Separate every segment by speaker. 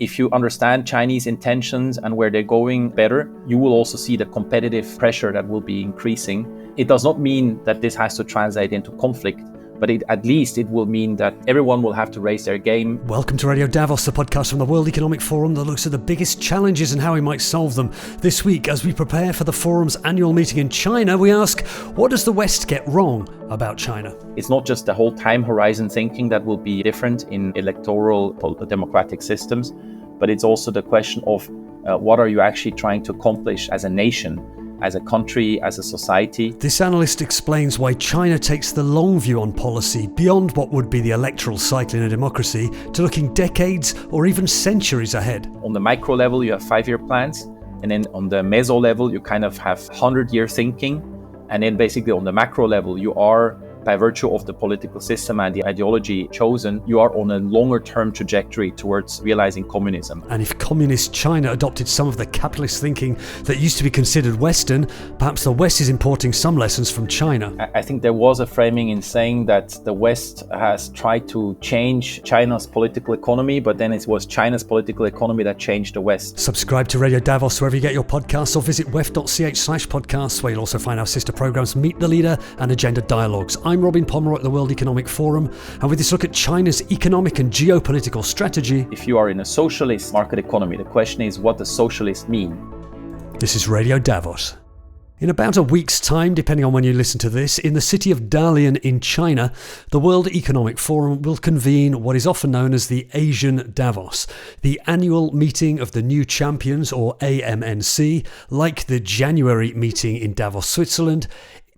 Speaker 1: If you understand Chinese intentions and where they're going better, you will also see the competitive pressure that will be increasing. It does not mean that this has to translate into conflict, but at least it will mean that everyone will have to raise their game.
Speaker 2: Welcome to Radio Davos, the podcast from the World Economic Forum that looks at the biggest challenges and how we might solve them. This week, as we prepare for the forum's annual meeting in China, we ask, what does the West get wrong about China?
Speaker 1: It's not just the whole time horizon thinking that will be different in electoral democratic systems, but it's also the question of what are you actually trying to accomplish as a nation, as a country, as a society.
Speaker 2: This analyst explains why China takes the long view on policy beyond what would be the electoral cycle in a democracy to looking decades or even centuries ahead.
Speaker 1: On the micro level, you have 5-year plans. And then on the meso level, you kind of have 100-year thinking. And then basically on the macro level, you are, by virtue of the political system and the ideology chosen, you are on a longer term trajectory towards realizing communism.
Speaker 2: And if communist China adopted some of the capitalist thinking that used to be considered Western, perhaps the West is importing some lessons from China.
Speaker 1: I think there was a framing in saying that the West has tried to change China's political economy, but then it was China's political economy that changed the West.
Speaker 2: Subscribe to Radio Davos wherever you get your podcasts, or visit wef.ch/podcasts, where you'll also find our sister programs Meet the Leader and Agenda Dialogues. I'm Robin Pomeroy at the World Economic Forum, and with this look at China's economic and geopolitical strategy.
Speaker 1: If you are in a socialist market economy, the question is, what does socialist mean?
Speaker 2: This is Radio Davos. In about a week's time, depending on when you listen to this, in the city of Dalian in China, the World Economic Forum will convene what is often known as the Asian Davos, the annual meeting of the new champions, or AMNC, like the January meeting in Davos, Switzerland.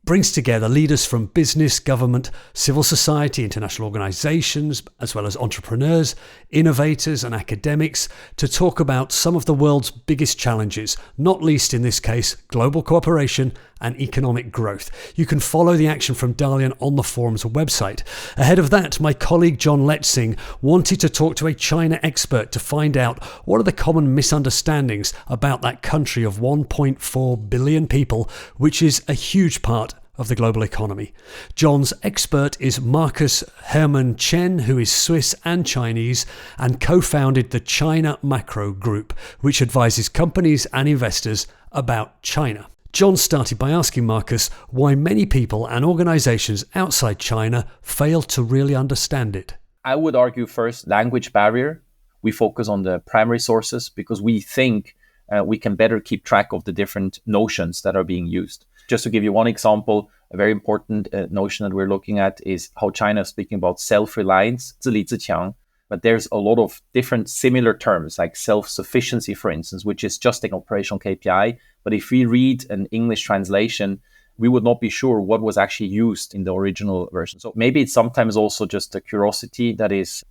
Speaker 2: Brings together leaders from business, government, civil society, international organisations, as well as entrepreneurs, innovators and academics to talk about some of the world's biggest challenges, not least in this case, global cooperation and economic growth. You can follow the action from Dalian on the forum's website. Ahead of that, my colleague John Letzing wanted to talk to a China expert to find out what are the common misunderstandings about that country of 1.4 billion people, which is a huge part of the global economy. John's expert is Marcus Hermann Chen, who is Swiss and Chinese and co-founded the China Macro Group, which advises companies and investors about China. John started by asking Marcus why many people and organisations outside China fail to really understand it.
Speaker 1: I would argue first, language barrier. We focus on the primary sources because we think we can better keep track of the different notions that are being used. Just to give you one example, a very important notion that we're looking at is how China is speaking about self-reliance, 自立自强. But there's a lot of different similar terms like self-sufficiency, for instance, which is just an operational KPI. But if we read an English translation, we would not be sure what was actually used in the original version. So maybe it's sometimes also just a curiosity that is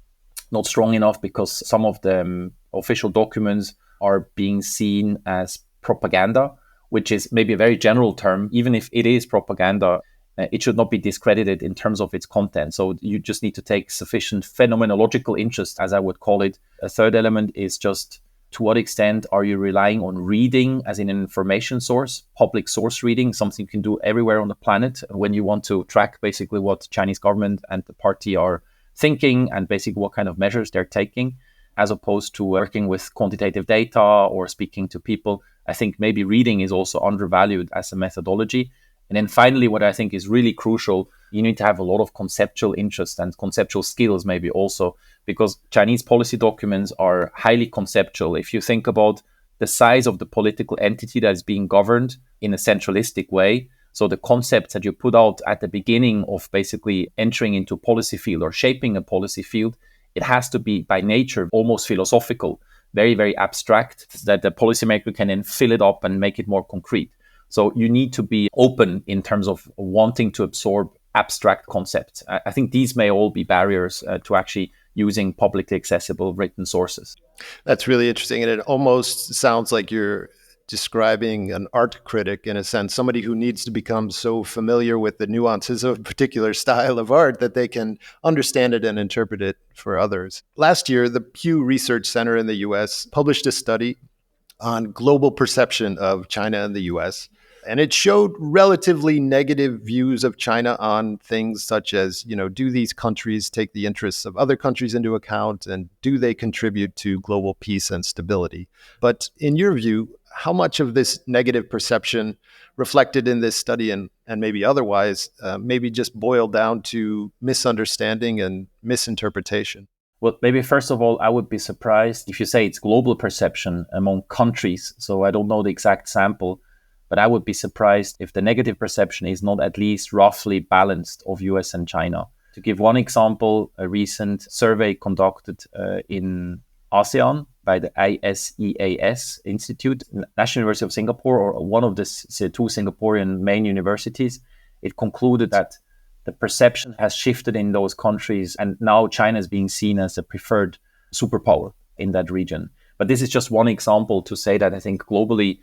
Speaker 1: not strong enough because some of the official documents are being seen as propaganda, which is maybe a very general term. Even if it is propaganda, it should not be discredited in terms of its content. So you just need to take sufficient phenomenological interest, as I would call it. A third element is just to what extent are you relying on reading as in an information source, public source reading, something you can do everywhere on the planet when you want to track basically what the Chinese government and the party are thinking and basically what kind of measures they're taking, as opposed to working with quantitative data or speaking to people. I think maybe reading is also undervalued as a methodology. And then finally, what I think is really crucial, you need to have a lot of conceptual interest and conceptual skills maybe also, because Chinese policy documents are highly conceptual. If you think about the size of the political entity that is being governed in a centralistic way, so the concepts that you put out at the beginning of basically entering into a policy field or shaping a policy field, it has to be by nature almost philosophical, very, very abstract, that the policymaker can then fill it up and make it more concrete. So you need to be open in terms of wanting to absorb abstract concepts. I think these may all be barriers to actually using publicly accessible written sources.
Speaker 3: That's really interesting. And it almost sounds like you're describing an art critic in a sense, somebody who needs to become so familiar with the nuances of a particular style of art that they can understand it and interpret it for others. Last year, the Pew Research Center in the US published a study on global perception of China and the US. And it showed relatively negative views of China on things such as, do these countries take the interests of other countries into account, and do they contribute to global peace and stability? But in your view, how much of this negative perception reflected in this study and maybe otherwise, maybe just boiled down to misunderstanding and misinterpretation?
Speaker 1: Well, maybe first of all, I would be surprised if you say it's global perception among countries. So I don't know the exact sample, but I would be surprised if the negative perception is not at least roughly balanced of US and China. To give one example, a recent survey conducted in ASEAN by the ISEAS Institute, National University of Singapore, or one of the two Singaporean main universities, it concluded that the perception has shifted in those countries, and now China is being seen as a preferred superpower in that region. But this is just one example to say that I think globally,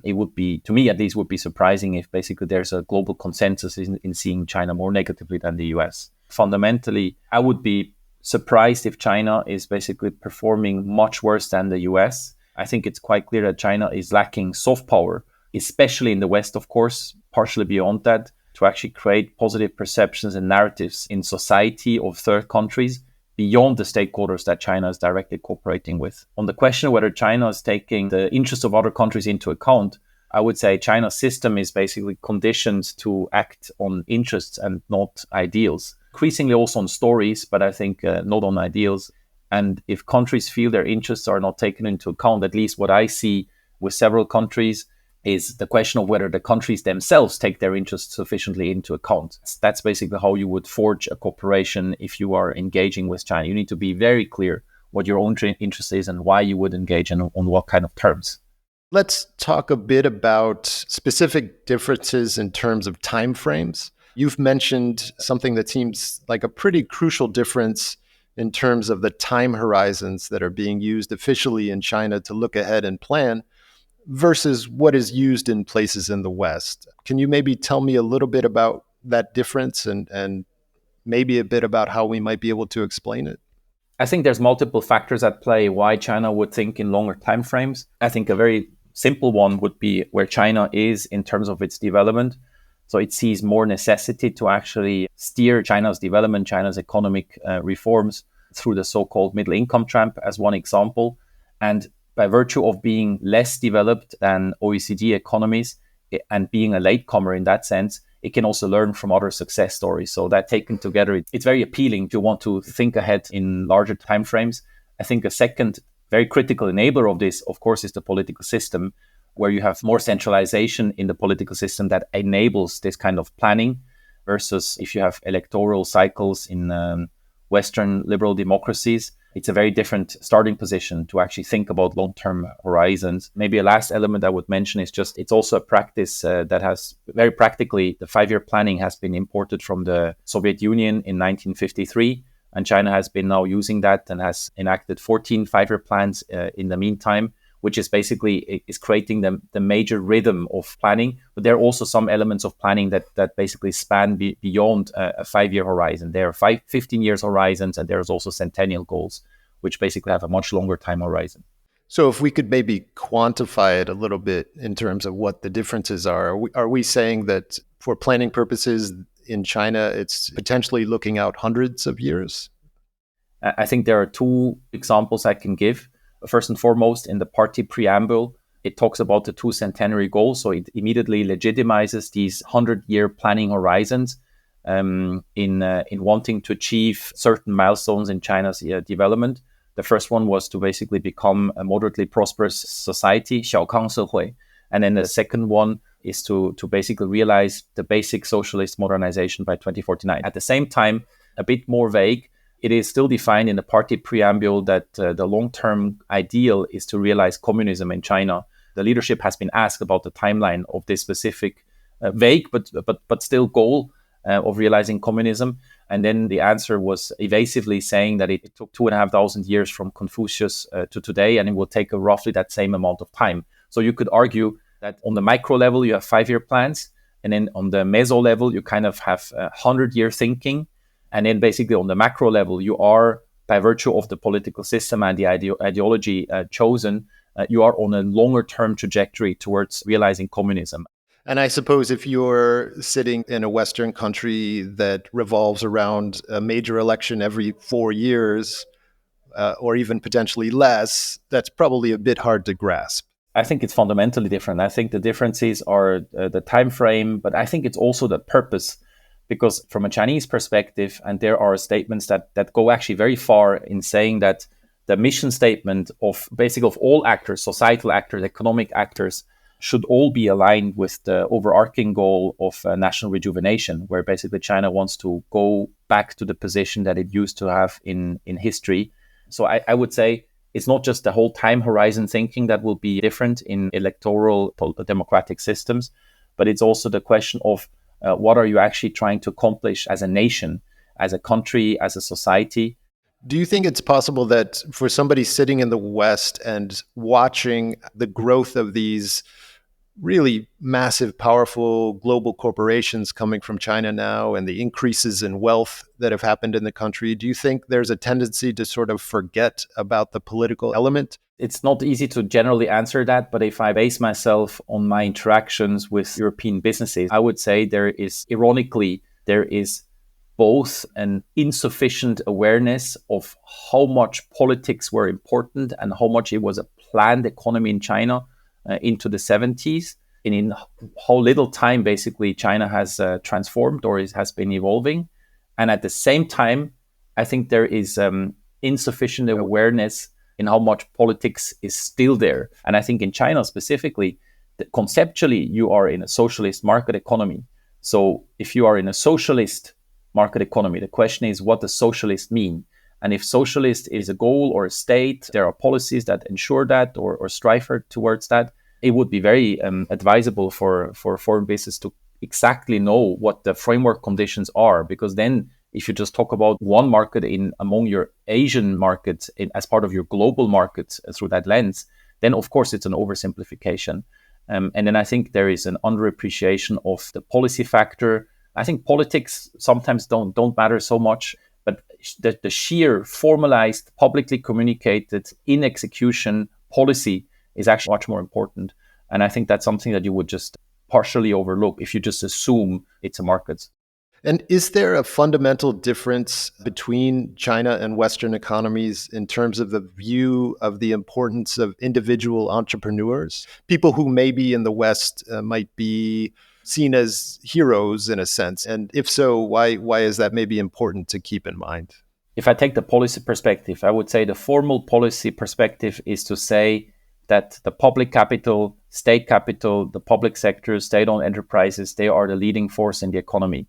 Speaker 1: it would be, to me at least, would be surprising if basically there's a global consensus in seeing China more negatively than the US. Fundamentally, I would be surprised if China is basically performing much worse than the US. I think it's quite clear that China is lacking soft power, especially in the West, of course, partially beyond that, to actually create positive perceptions and narratives in society of third countries beyond the stakeholders that China is directly cooperating with. On the question of whether China is taking the interests of other countries into account, I would say China's system is basically conditioned to act on interests and not ideals. Increasingly also on stories, but I think not on ideals. And if countries feel their interests are not taken into account, at least what I see with several countries is the question of whether the countries themselves take their interests sufficiently into account. That's basically how you would forge a cooperation if you are engaging with China. You need to be very clear what your own interest is and why you would engage and on what kind of terms.
Speaker 3: Let's talk a bit about specific differences in terms of timeframes. You've mentioned something that seems like a pretty crucial difference in terms of the time horizons that are being used officially in China to look ahead and plan versus what is used in places in the West. Can you maybe tell me a little bit about that difference and maybe a bit about how we might be able to explain it?
Speaker 1: I think there's multiple factors at play why China would think in longer timeframes. I think a very simple one would be where China is in terms of its development. So it sees more necessity to actually steer China's development, China's economic reforms through the so-called middle income trap as one example. And by virtue of being less developed than OECD economies and being a latecomer in that sense, it can also learn from other success stories. So that taken together, it's very appealing if you want to think ahead in larger timeframes. I think a second very critical enabler of this, of course, is the political system, where you have more centralization in the political system that enables this kind of planning versus if you have electoral cycles in Western liberal democracies. It's a very different starting position to actually think about long-term horizons. Maybe a last element I would mention is just it's also a practice that has very practically, the 5-year planning has been imported from the Soviet Union in 1953. And China has been now using that and has enacted 14 5-year plans in the meantime, which is basically is creating the major rhythm of planning. But there are also some elements of planning that basically span beyond a 5-year horizon. There are 15 years horizons, and there's also centennial goals, which basically have a much longer time horizon.
Speaker 3: So if we could maybe quantify it a little bit in terms of what the differences are we saying that for planning purposes in China, it's potentially looking out hundreds of years?
Speaker 1: I think there are two examples I can give. First and foremost, in the party preamble, it talks about the 2 centenary goals. So it immediately legitimizes these 100-year planning horizons in wanting to achieve certain milestones in China's development. The first one was to basically become a moderately prosperous society, 小康社会. And then the second one is to basically realize the basic socialist modernization by 2049. At the same time, a bit more vague, it is still defined in the party preamble that the long-term ideal is to realize communism in China. The leadership has been asked about the timeline of this specific vague but still goal of realizing communism. And then the answer was evasively saying that it took 2,500 years from Confucius to today, and it will take roughly that same amount of time. So you could argue that on the micro level, you have 5-year plans. And then on the meso level, you kind of have 100-year thinking. And then basically on the macro level, you are, by virtue of the political system and the ideology chosen, you are on a longer term trajectory towards realizing communism.
Speaker 3: And I suppose if you're sitting in a Western country that revolves around a major election every 4 years, or even potentially less, that's probably a bit hard to grasp.
Speaker 1: I think it's fundamentally different. I think the differences are the time frame, but I think it's also the purpose. Because from a Chinese perspective, and there are statements that go actually very far in saying that the mission statement of basically of all actors, societal actors, economic actors, should all be aligned with the overarching goal of national rejuvenation, where basically China wants to go back to the position that it used to have in history. So I would say it's not just the whole time horizon thinking that will be different in electoral democratic systems, but it's also the question of what are you actually trying to accomplish as a nation, as a country, as a society?
Speaker 3: Do you think it's possible that for somebody sitting in the West and watching the growth of these really massive, powerful global corporations coming from China now and the increases in wealth that have happened in the country, do you think there's a tendency to sort of forget about the political element?
Speaker 1: It's not easy to generally answer that, but if I base myself on my interactions with European businesses, I would say ironically, there is both an insufficient awareness of how much politics were important and how much it was a planned economy in China into the 70s, and in how little time basically China has transformed or has been evolving. And at the same time, I think there is insufficient awareness in how much politics is still there. And I think in China specifically, conceptually, you are in a socialist market economy. So if you are in a socialist market economy, the question is, what does socialist mean? And if socialist is a goal or a state, there are policies that ensure that or strive towards that. It would be very advisable for foreign business to exactly know what the framework conditions are, because then if you just talk about one market among your Asian markets as part of your global market through that lens, then of course it's an oversimplification. And then I think there is an underappreciation of the policy factor. I think politics sometimes don't matter so much, but the sheer formalized, publicly communicated, in execution policy is actually much more important. And I think that's something that you would just partially overlook if you just assume it's a market.
Speaker 3: And is there a fundamental difference between China and Western economies in terms of the view of the importance of individual entrepreneurs? People who maybe in the West might be seen as heroes in a sense. And if so, why is that maybe important to keep in mind?
Speaker 1: If I take the policy perspective, I would say the formal policy perspective is to say that the public capital, state capital, the public sector, state-owned enterprises, they are the leading force in the economy.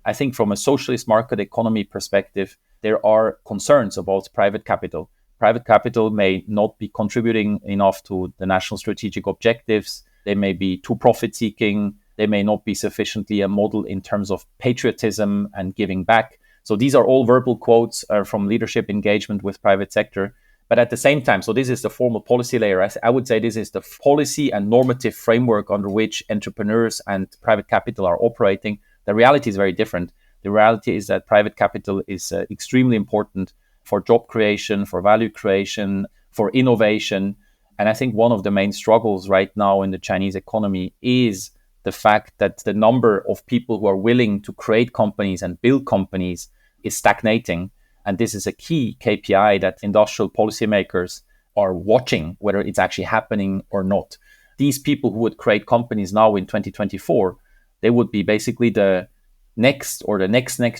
Speaker 1: I think from a socialist market economy perspective, there are concerns about private capital. Private capital may not be contributing enough to the national strategic objectives. They may be too profit-seeking. They may not be sufficiently a model in terms of patriotism and giving back. So these are all verbal quotes from leadership engagement with private sector. But at the same time, so this is the formal policy layer. I would say this is the policy and normative framework under which entrepreneurs and private capital are operating. The reality is very different. The reality is that private capital is extremely important for job creation, for value creation, for innovation. And I think one of the main struggles right now in the Chinese economy is the fact that the number of people who are willing to create companies and build companies is stagnating. And this is a key KPI that industrial policymakers are watching, whether it's actually happening or not. These people who would create companies now in 2024, they would be basically the next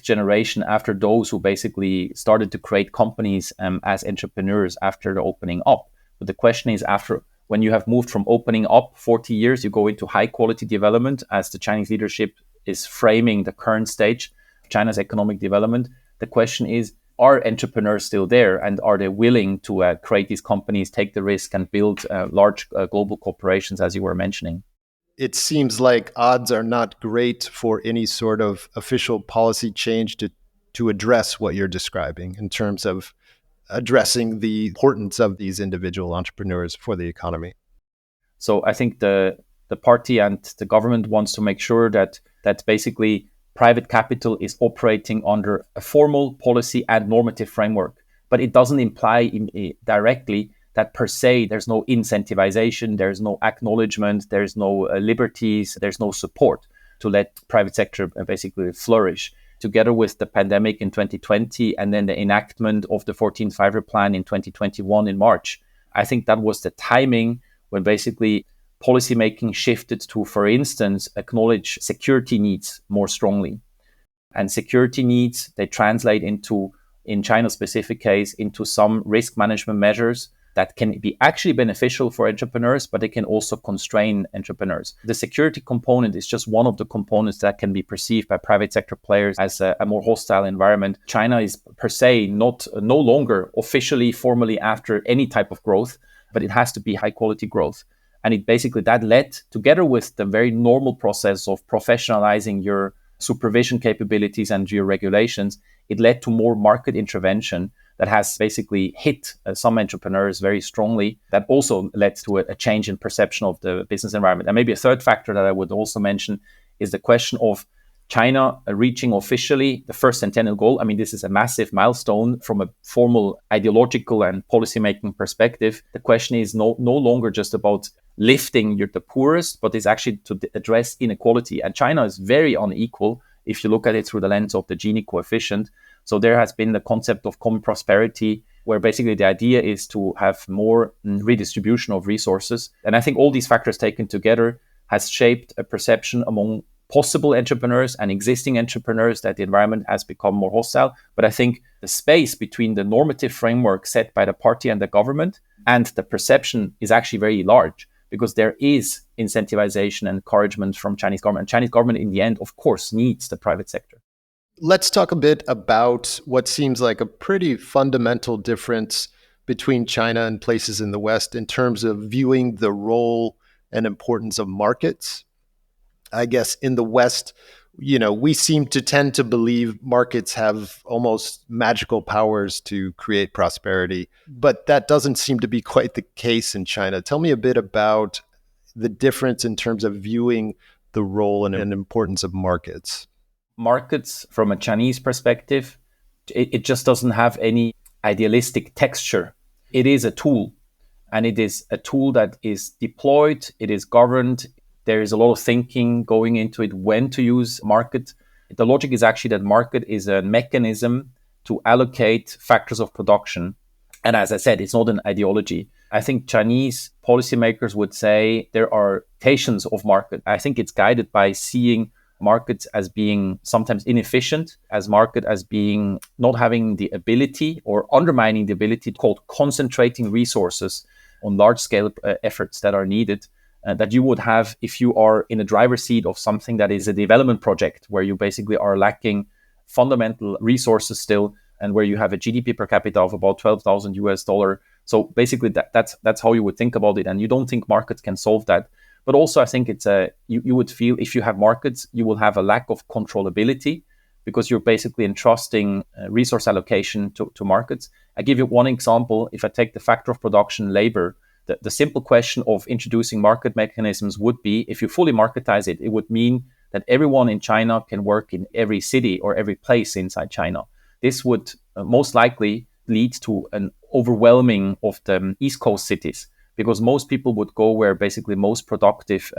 Speaker 1: generation after those who basically started to create companies as entrepreneurs after the opening up. But the question is, after when you have moved from opening up 40 years, you go into high quality development as the Chinese leadership is framing the current stage of China's economic development. The question is, are entrepreneurs still there, and are they willing to create these companies, take the risk, and build large global corporations, as you were mentioning?
Speaker 3: It seems like odds are not great for any sort of official policy change to address what you're describing in terms of addressing the importance of these individual entrepreneurs for the economy.
Speaker 1: So I think the party and the government wants to make sure that basically private capital is operating under a formal policy and normative framework. But it doesn't imply directly that per se, there's no incentivization, there's no acknowledgement, there's no liberties, there's no support to let private sector basically flourish. Together with the pandemic in 2020 and then the enactment of the 14th Five-Year Plan in 2021 in March, I think that was the timing when basically policymaking shifted to, for instance, acknowledge security needs more strongly. And security needs, they translate into, in China's specific case, into some risk management measures that can be actually beneficial for entrepreneurs, but they can also constrain entrepreneurs. The security component is just one of the components that can be perceived by private sector players as a more hostile environment. China is per se no longer officially, formally after any type of growth, but it has to be high quality growth. And it basically, that led, together with the very normal process of professionalizing your supervision capabilities and your regulations, it led to more market intervention that has basically hit some entrepreneurs very strongly. That also led to a change in perception of the business environment. And maybe a third factor that I would also mention is the question of China reaching officially the first centennial goal. I mean, this is a massive milestone from a formal ideological and policymaking perspective. The question is no longer just about lifting the poorest, but is actually to address inequality. And China is very unequal if you look at it through the lens of the Gini coefficient. So there has been the concept of common prosperity, where basically the idea is to have more redistribution of resources. And I think all these factors taken together has shaped a perception among possible entrepreneurs and existing entrepreneurs that the environment has become more hostile. But I think the space between the normative framework set by the party and the government and the perception is actually very large, because there is incentivization and encouragement from Chinese government. Chinese government, in the end, of course, needs the private sector.
Speaker 3: Let's talk a bit about what seems like a pretty fundamental difference between China and places in the West in terms of viewing the role and importance of markets. I guess in the West, we seem to tend to believe markets have almost magical powers to create prosperity, but that doesn't seem to be quite the case in China. Tell me a bit about the difference in terms of viewing the role and importance of markets.
Speaker 1: Markets, from a Chinese perspective, it just doesn't have any idealistic texture. It is a tool, and it is a tool that is deployed, it is governed. There is a lot of thinking going into it when to use market. The logic is actually that market is a mechanism to allocate factors of production. And as I said, it's not an ideology. I think Chinese policymakers would say there are limitations of market. I think it's guided by seeing markets as being sometimes inefficient, as market as being not having the ability or undermining the ability called concentrating resources on large scale efforts that are needed. That you would have if you are in a driver's seat of something that is a development project where you basically are lacking fundamental resources still, and where you have a GDP per capita of about $12,000. So basically that's how you would think about it. And you don't think markets can solve that. But also I think it's you would feel if you have markets, you will have a lack of controllability, because you're basically entrusting resource allocation to markets. I give you one example. If I take the factor of production, labor, the simple question of introducing market mechanisms would be, if you fully marketize it, it would mean that everyone in China can work in every city or every place inside China. This would most likely lead to an overwhelming of the East Coast cities, because most people would go where basically most productive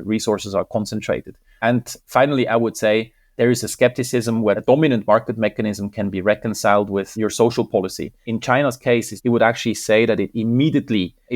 Speaker 1: resources are concentrated. And finally, I would say there is a skepticism where a dominant market mechanism can be reconciled with your social policy. In China's case, it would actually say that it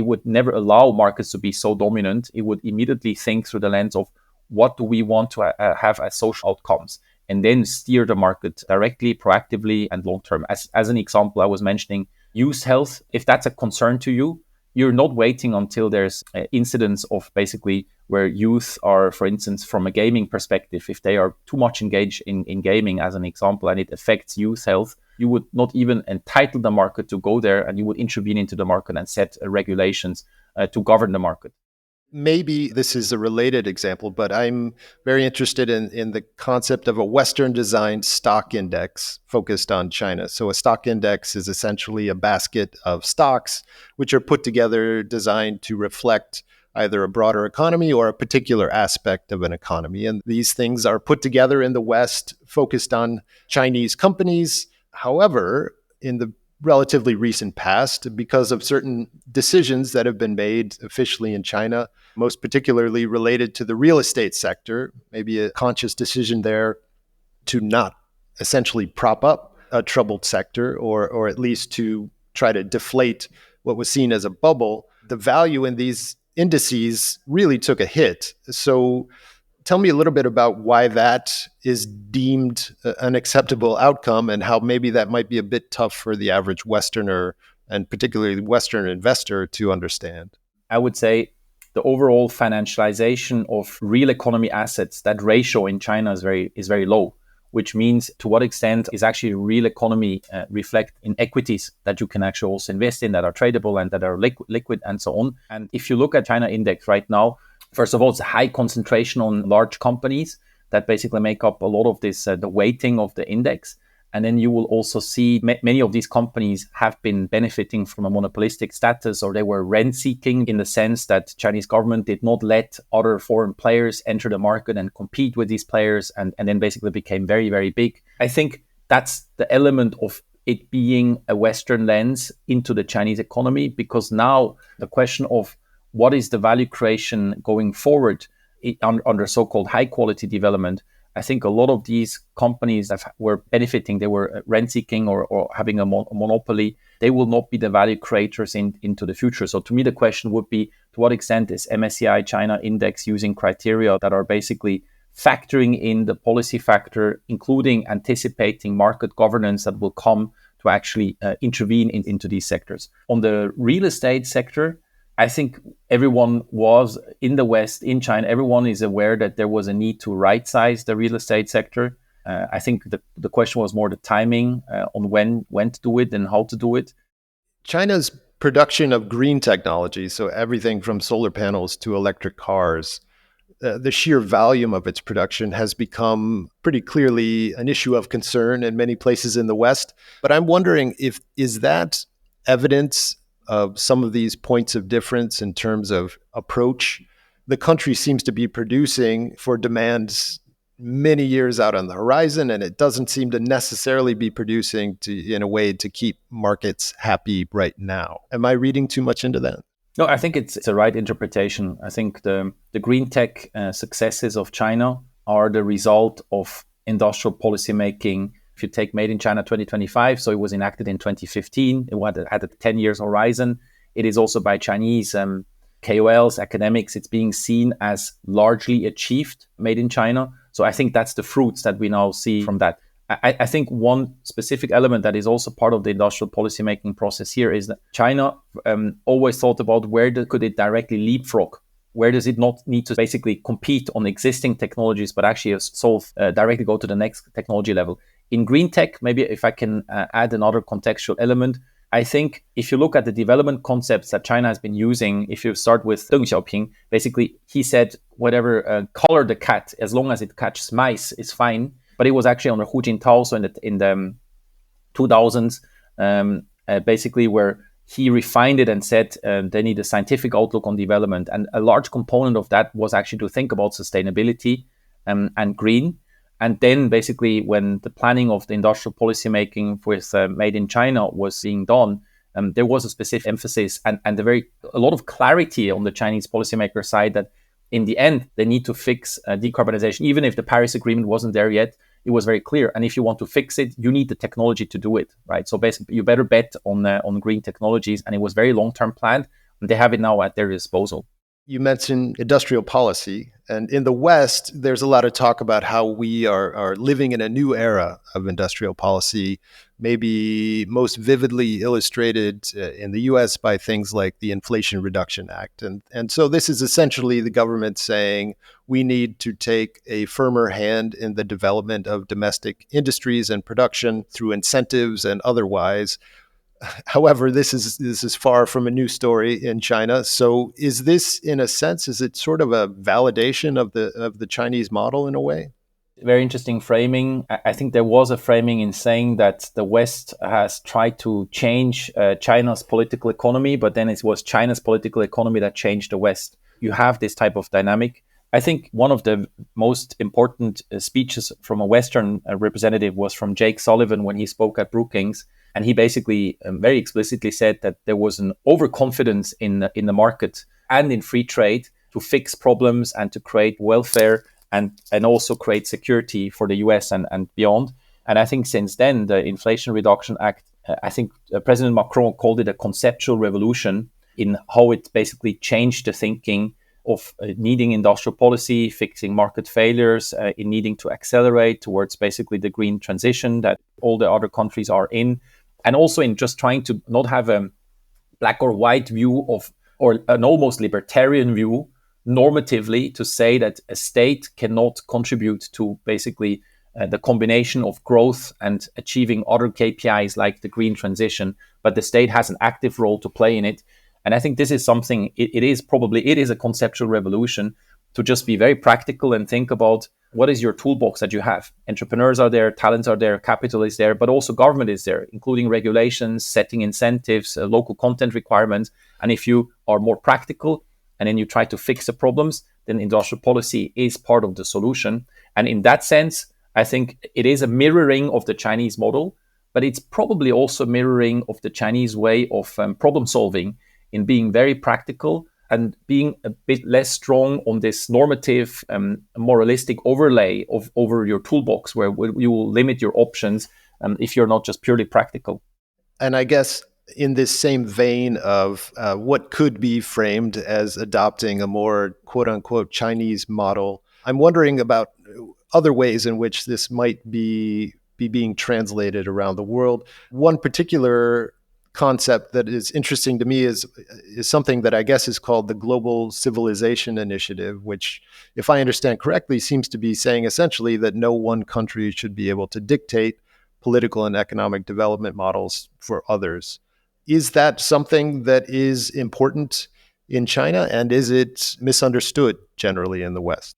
Speaker 1: would never allow markets to be so dominant. It would immediately think through the lens of what do we want to have as social outcomes, and then steer the market directly, proactively, and long-term. As an example, I was mentioning youth health. If that's a concern to you, you're not waiting until there's incidents of basically where youth are, for instance, from a gaming perspective, if they are too much engaged in gaming, as an example, and it affects youth health, you would not even entitle the market to go there, and you would intervene into the market and set regulations to govern the market.
Speaker 3: Maybe this is a related example, but I'm very interested in the concept of a Western designed stock index focused on China. So a stock index is essentially a basket of stocks which are put together designed to reflect either a broader economy or a particular aspect of an economy. And these things are put together in the West, focused on Chinese companies. However, in the relatively recent past because of certain decisions that have been made officially in China, most particularly related to the real estate sector, maybe a conscious decision there to not essentially prop up a troubled sector or at least to try to deflate what was seen as a bubble. The value in these indices really took a hit. So tell me a little bit about why that is deemed an acceptable outcome and how maybe that might be a bit tough for the average Westerner and particularly Western investor to understand.
Speaker 1: I would say the overall financialization of real economy assets, that ratio in China is very low, which means to what extent is actually real economy reflect in equities that you can actually also invest in that are tradable and that are liquid and so on. And if you look at China index right now, first of all, it's a high concentration on large companies that basically make up a lot of this, the weighting of the index. And then you will also see many of these companies have been benefiting from a monopolistic status, or they were rent seeking in the sense that Chinese government did not let other foreign players enter the market and compete with these players, and then basically became very, very big. I think that's the element of it being a Western lens into the Chinese economy, because now the question of what is the value creation going forward under so-called high quality development, I think a lot of these companies that were benefiting, they were rent-seeking or having a monopoly, they will not be the value creators into the future. So to me, the question would be, to what extent is MSCI China Index using criteria that are basically factoring in the policy factor, including anticipating market governance that will come to actually intervene into these sectors. On the real estate sector, I think everyone was in the West, in China, everyone is aware that there was a need to right-size the real estate sector. I think the question was more the timing on when to do it and how to do it.
Speaker 3: China's production of green technology, so everything from solar panels to electric cars, the sheer volume of its production has become pretty clearly an issue of concern in many places in the West. But I'm wondering is that evidence of some of these points of difference in terms of approach? The country seems to be producing for demands many years out on the horizon, and it doesn't seem to necessarily be producing in a way to keep markets happy right now. Am I reading too much into that?
Speaker 1: No, I think it's a right interpretation. I think the green tech successes of China are the result of industrial policy making. If you take Made in China 2025, so it was enacted in 2015, it had a 10 years horizon. It is also by Chinese KOLs, academics, it's being seen as largely achieved, Made in China. So I think that's the fruits that we now see from that. I think one specific element that is also part of the industrial policy making process here is that China always thought about where could it directly leapfrog. Where does it not need to basically compete on existing technologies, but actually directly go to the next technology level? In green tech, maybe if I can add another contextual element, I think if you look at the development concepts that China has been using, if you start with Deng Xiaoping, basically he said whatever color the cat, as long as it catches mice, is fine. But it was actually under Hu Jintao, so in the 2000s, basically where he refined it and said they need a scientific outlook on development. And a large component of that was actually to think about sustainability and green. And then basically when the planning of the industrial policy making with Made in China was being done, there was a specific emphasis and a lot of clarity on the Chinese policymaker side that in the end, they need to fix decarbonization. Even if the Paris Agreement wasn't there yet, it was very clear. And if you want to fix it, you need the technology to do it, right? So basically, you better bet on green technologies. And it was very long-term planned. And they have it now at their disposal.
Speaker 3: You mentioned industrial policy. And in the West, there's a lot of talk about how we are living in a new era of industrial policy, maybe most vividly illustrated in the US by things like the Inflation Reduction Act. And so this is essentially the government saying we need to take a firmer hand in the development of domestic industries and production through incentives and otherwise. However, this is far from a new story in China. So is this, in a sense, is it sort of a validation of the Chinese model in a way?
Speaker 1: Very interesting framing. I think there was a framing in saying that the West has tried to change China's political economy, but then it was China's political economy that changed the West. You have this type of dynamic. I think one of the most important speeches from a Western representative was from Jake Sullivan when he spoke at Brookings. And he basically very explicitly said that there was an overconfidence in the market and in free trade to fix problems and to create welfare and also create security for the US and beyond. And I think since then, the Inflation Reduction Act, I think President Macron called it a conceptual revolution in how it basically changed the thinking of needing industrial policy, fixing market failures, in needing to accelerate towards basically the green transition that all the other countries are in, and also in just trying to not have a black or white view of, or an almost libertarian view normatively, to say that a state cannot contribute to basically the combination of growth and achieving other KPIs like the green transition, but the state has an active role to play in it. And I think this is something, it is a conceptual revolution to just be very practical and think about what is your toolbox that you have. Entrepreneurs are there, talents are there, capital is there, but also government is there, including regulations, setting incentives, local content requirements. And if you are more practical and then you try to fix the problems, then industrial policy is part of the solution. And in that sense, I think it is a mirroring of the Chinese model, but it's probably also mirroring of the Chinese way of problem solving, in being very practical and being a bit less strong on this normative, moralistic overlay over your toolbox, where you will limit your options if you're not just purely practical.
Speaker 3: And I guess in this same vein of what could be framed as adopting a more quote unquote Chinese model, I'm wondering about other ways in which this might be being translated around the world. One particular concept that is interesting to me is something that I guess is called the Global Civilization Initiative, which, if I understand correctly, seems to be saying essentially that no one country should be able to dictate political and economic development models for others. Is that something that is important in China, and is it misunderstood generally in the West?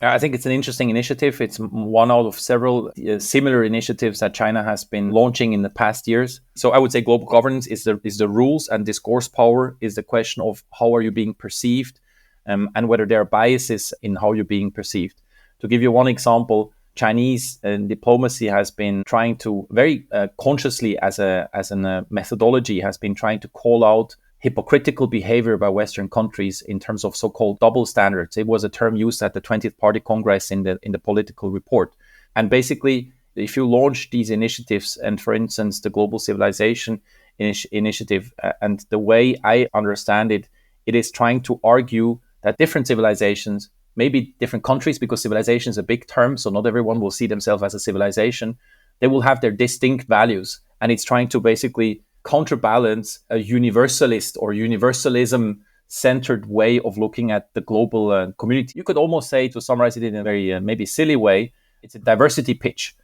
Speaker 1: I think it's an interesting initiative. It's one out of several similar initiatives that China has been launching in the past years. So I would say global governance is the rules, and discourse power is the question of how are you being perceived, and whether there are biases in how you're being perceived. To give you one example, Chinese diplomacy has been trying to very consciously, as a methodology, has been trying to call out hypocritical behavior by Western countries in terms of so-called double standards. It was a term used at the 20th Party Congress in the political report. And basically, if you launch these initiatives, and for instance, the Global Civilization Initiative, and the way I understand it, it is trying to argue that different civilizations, maybe different countries, because civilization is a big term, so not everyone will see themselves as a civilization, they will have their distinct values. And it's trying to basically counterbalance a universalist or universalism centered way of looking at the global community. You could almost say, to summarize it in a very maybe silly way, it's a diversity pitch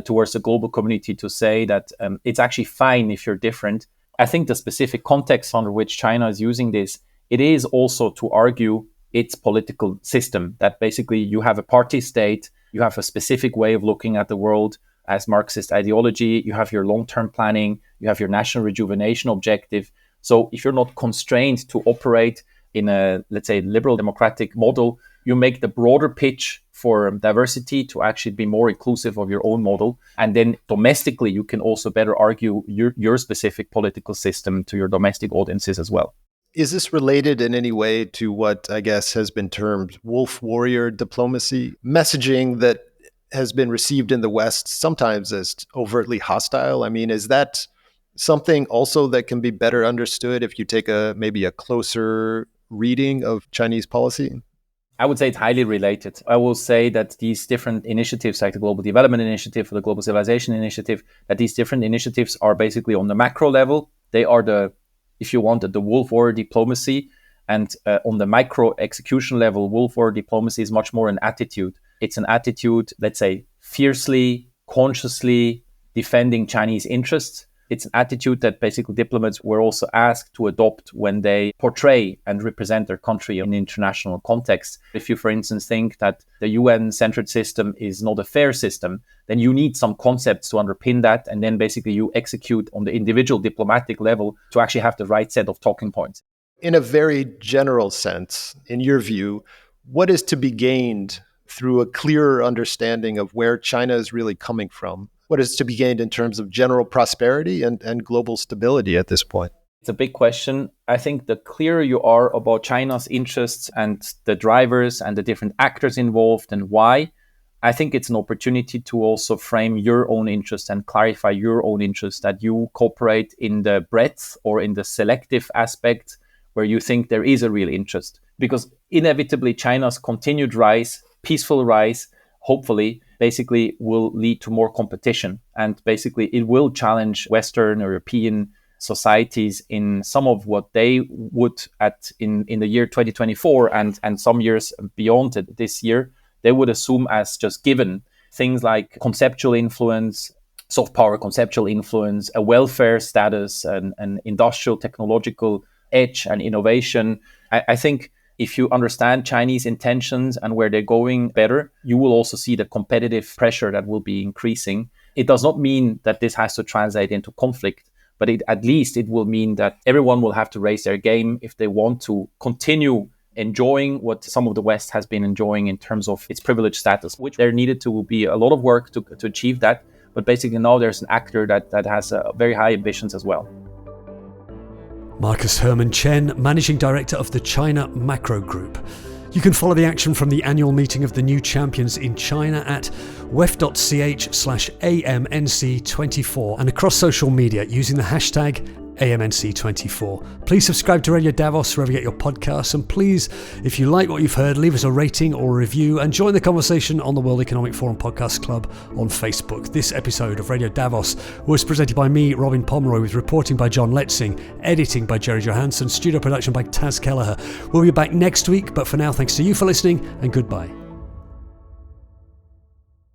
Speaker 1: towards the global community, to say that it's actually fine if you're different. I think the specific context under which China is using this, it is also to argue its political system, that basically you have a party state, you have a specific way of looking at the world as Marxist ideology, you have your long-term planning, you have your national rejuvenation objective. So if you're not constrained to operate in a, let's say, liberal democratic model, you make the broader pitch for diversity to actually be more inclusive of your own model. And then domestically, you can also better argue your specific political system to your domestic audiences as well.
Speaker 3: Is this related in any way to what I guess has been termed wolf warrior diplomacy, messaging that has been received in the West sometimes as overtly hostile? I mean, is that something also that can be better understood if you take maybe a closer reading of Chinese policy?
Speaker 1: I would say it's highly related. I will say that these different initiatives, like the Global Development Initiative or the Global Civilization Initiative, that these different initiatives are basically on the macro level. They are the, if you want, the wolf warrior diplomacy. And on the micro execution level, wolf warrior diplomacy is much more an attitude. It's an attitude, let's say, fiercely, consciously defending Chinese interests. It's an attitude that basically diplomats were also asked to adopt when they portray and represent their country in international context. If you, for instance, think that the UN-centered system is not a fair system, then you need some concepts to underpin that, and then basically you execute on the individual diplomatic level to actually have the right set of talking points.
Speaker 3: In a very general sense, in your view, what is to be gained through a clearer understanding of where China is really coming from what is to be gained in terms of general prosperity and global stability at this point?
Speaker 1: It's a big question. I think the clearer you are about China's interests and the drivers and the different actors involved and why, I think it's an opportunity to also frame your own interest and clarify your own interest, that you cooperate in the breadth or in the selective aspect where you think there is a real interest. Because inevitably China's continued rise, peaceful rise, hopefully, basically will lead to more competition. And basically it will challenge Western or European societies in some of what they would in the year 2024 and some years beyond this year, they would assume as just given. Things like conceptual influence, soft power conceptual influence, a welfare status, an industrial technological edge and innovation. I think if you understand Chinese intentions and where they're going better, you will also see the competitive pressure that will be increasing. It does not mean that this has to translate into conflict, but at least it will mean that everyone will have to raise their game if they want to continue enjoying what some of the West has been enjoying in terms of its privileged status, which there needed to be a lot of work to achieve that. But basically now there's an actor that has very high ambitions as well.
Speaker 2: Marcus Herman Chen, Managing Director of the China Macro Group. You can follow the action from the annual meeting of the new champions in China at wef.ch/AMNC24 and across social media using the hashtag AMNC24. Please subscribe to Radio Davos wherever you get your podcasts, and please, if you like what you've heard, leave us a rating or a review and join the conversation on the World Economic Forum Podcast Club on Facebook. This episode of Radio Davos was presented by me, Robin Pomeroy, with reporting by John Letzing, editing by Jerry Johansson, studio production by Taz Kelleher. We'll be back next week, but for now, thanks to you for listening and goodbye.